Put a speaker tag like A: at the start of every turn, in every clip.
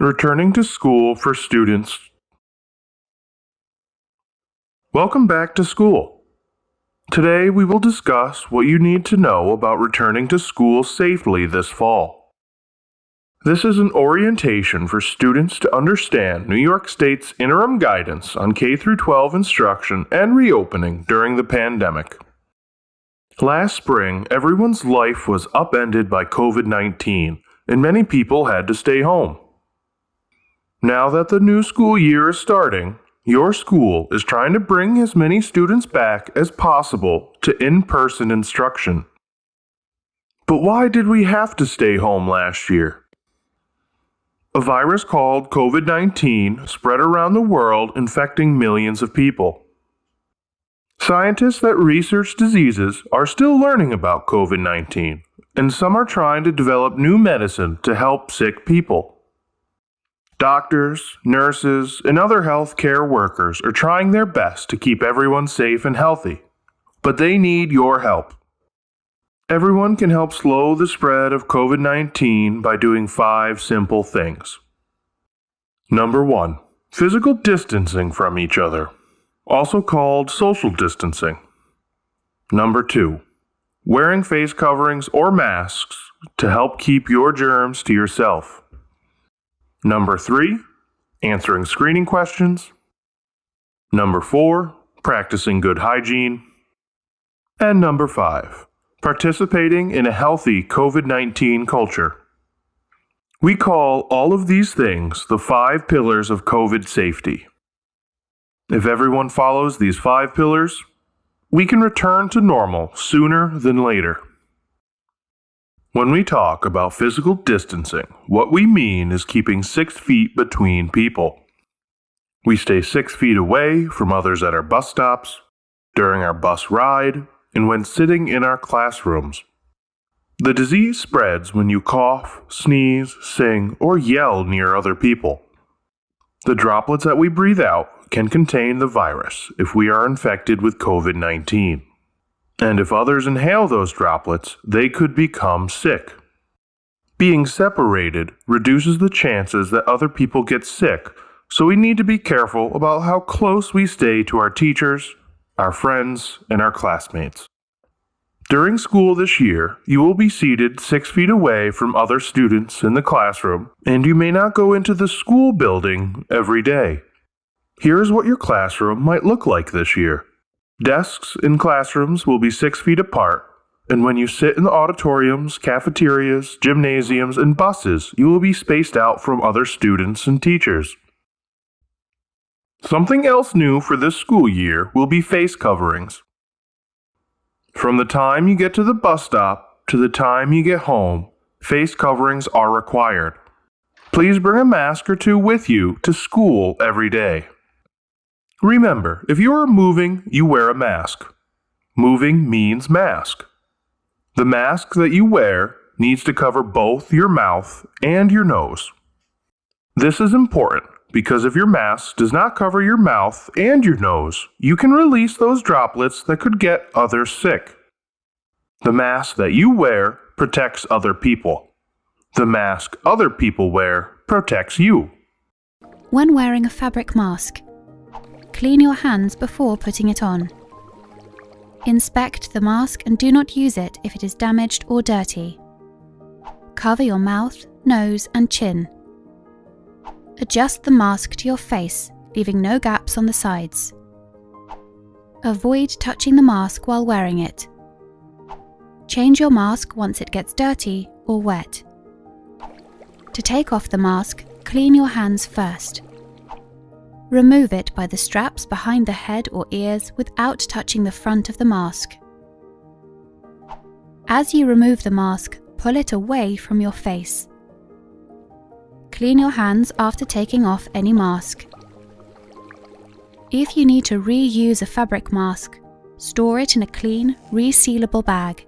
A: Returning to school for students. Welcome back to school. Today we will discuss what you need to know about returning to school safely this fall. This is an orientation for students to understand New York State's interim guidance on K-12 instruction and reopening during the pandemic. Last spring, everyone's life was upended by COVID-19, and many people had to stay home. Now that the new school year is starting, your school is trying to bring as many students back as possible to in-person instruction. But why did we have to stay home last year? A virus called COVID-19 spread around the world, infecting millions of people. Scientists that research diseases are still learning about COVID-19, and some are trying to develop new medicine to help sick people. Doctors, nurses, and other healthcare workers are trying their best to keep everyone safe and healthy, but they need your help. Everyone can help slow the spread of COVID-19 by doing 5 simple things. Number 1. Physical distancing from each other, also called social distancing. Number 2. Wearing face coverings or masks to help keep your germs to yourself. Number 3, answering screening questions. Number 4, practicing good hygiene. And number 5, participating in a healthy COVID-19 culture. We call all of these things the 5 pillars of COVID safety. If everyone follows these 5 pillars, we can return to normal sooner than later. When we talk about physical distancing, what we mean is keeping 6 feet between people. We stay 6 feet away from others at our bus stops, during our bus ride, and when sitting in our classrooms. The disease spreads when you cough, sneeze, sing, or yell near other people. The droplets that we breathe out can contain the virus if we are infected with COVID-19. And if others inhale those droplets, they could become sick. Being separated reduces the chances that other people get sick, so we need to be careful about how close we stay to our teachers, our friends, and our classmates. During school this year, you will be seated 6 feet away from other students in the classroom, and you may not go into the school building every day. Here's what your classroom might look like this year. Desks in classrooms will be 6 feet apart, and when you sit in the auditoriums, cafeterias, gymnasiums, and buses, you will be spaced out from other students and teachers. Something else new for this school year will be face coverings. From the time you get to the bus stop to the time you get home, face coverings are required. Please bring a mask or 2 with you to school every day. Remember, if you are moving, you wear a mask. Moving means mask. The mask that you wear needs to cover both your mouth and your nose. This is important because if your mask does not cover your mouth and your nose, you can release those droplets that could get others sick. The mask that you wear protects other people. The mask other people wear protects you.
B: When wearing a fabric mask, clean your hands before putting it on. Inspect the mask and do not use it if it is damaged or dirty. Cover your mouth, nose, and chin. Adjust the mask to your face, leaving no gaps on the sides. Avoid touching the mask while wearing it. Change your mask once it gets dirty or wet. To take off the mask, clean your hands first. Remove it by the straps behind the head or ears without touching the front of the mask. As you remove the mask, pull it away from your face. Clean your hands after taking off any mask. If you need to reuse a fabric mask, store it in a clean, resealable bag.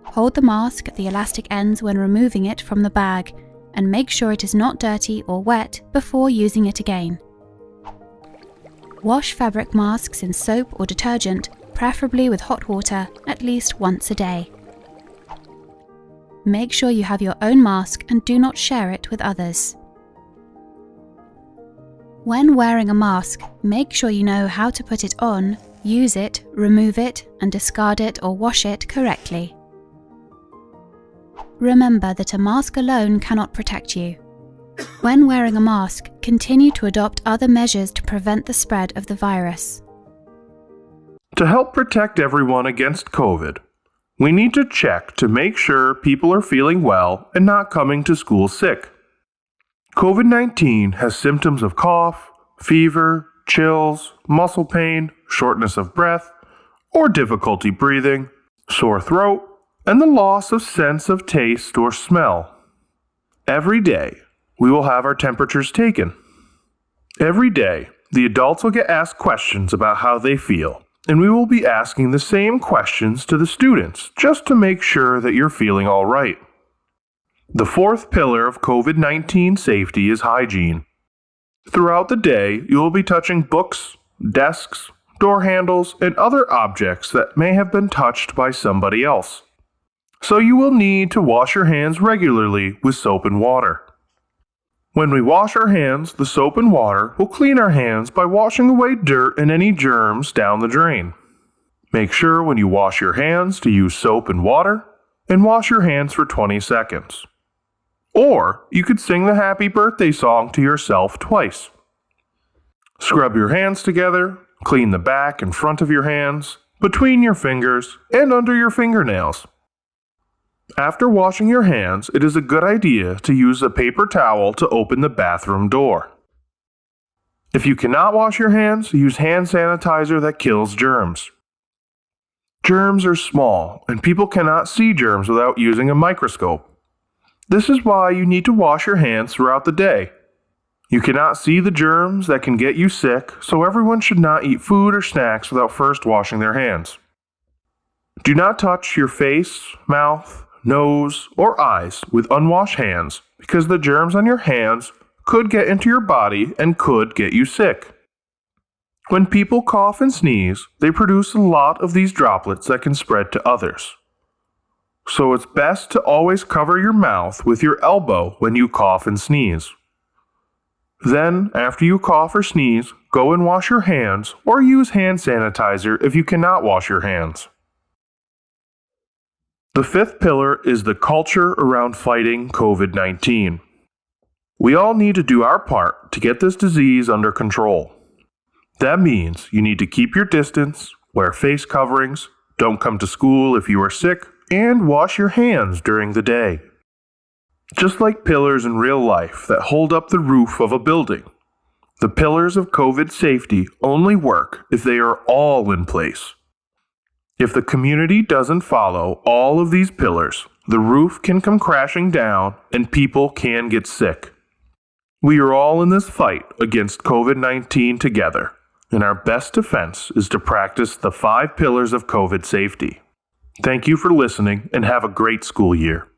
B: Hold the mask at the elastic ends when removing it from the bag and make sure it is not dirty or wet before using it again. Wash fabric masks in soap or detergent, preferably with hot water, at least once a day. Make sure you have your own mask and do not share it with others. When wearing a mask, make sure you know how to put it on, use it, remove it, and discard it or wash it correctly. Remember that a mask alone cannot protect you. When wearing a mask, continue to adopt other measures to prevent the spread of the virus.
A: To help protect everyone against COVID, we need to check to make sure people are feeling well and not coming to school sick. COVID-19 has symptoms of cough, fever, chills, muscle pain, shortness of breath, or difficulty breathing, sore throat, and the loss of sense of taste or smell. Every day, we will have our temperatures taken. Every day, the adults will get asked questions about how they feel, and we will be asking the same questions to the students just to make sure that you're feeling all right. The fourth pillar of COVID-19 safety is hygiene. Throughout the day, you will be touching books, desks, door handles, and other objects that may have been touched by somebody else. So you will need to wash your hands regularly with soap and water. When we wash our hands, the soap and water will clean our hands by washing away dirt and any germs down the drain. Make sure when you wash your hands to use soap and water, and wash your hands for 20 seconds. Or you could sing the happy birthday song to yourself twice. Scrub your hands together, clean the back and front of your hands, between your fingers, and under your fingernails. After washing your hands, it is a good idea to use a paper towel to open the bathroom door. If you cannot wash your hands, use hand sanitizer that kills germs. Germs are small, and people cannot see germs without using a microscope. This is why you need to wash your hands throughout the day. You cannot see the germs that can get you sick, so everyone should not eat food or snacks without first washing their hands. Do not touch your face, mouth, nose, or eyes with unwashed hands because the germs on your hands could get into your body and could get you sick. When people cough and sneeze, they produce a lot of these droplets that can spread to others. So it's best to always cover your mouth with your elbow when you cough and sneeze. Then, after you cough or sneeze, go and wash your hands or use hand sanitizer if you cannot wash your hands. The fifth pillar is the culture around fighting COVID-19. We all need to do our part to get this disease under control. That means you need to keep your distance, wear face coverings, don't come to school if you are sick, and wash your hands during the day. Just like pillars in real life that hold up the roof of a building, the pillars of COVID safety only work if they are all in place. If the community doesn't follow all of these pillars, the roof can come crashing down and people can get sick. We are all in this fight against COVID-19 together, and our best defense is to practice the 5 pillars of COVID safety. Thank you for listening and have a great school year.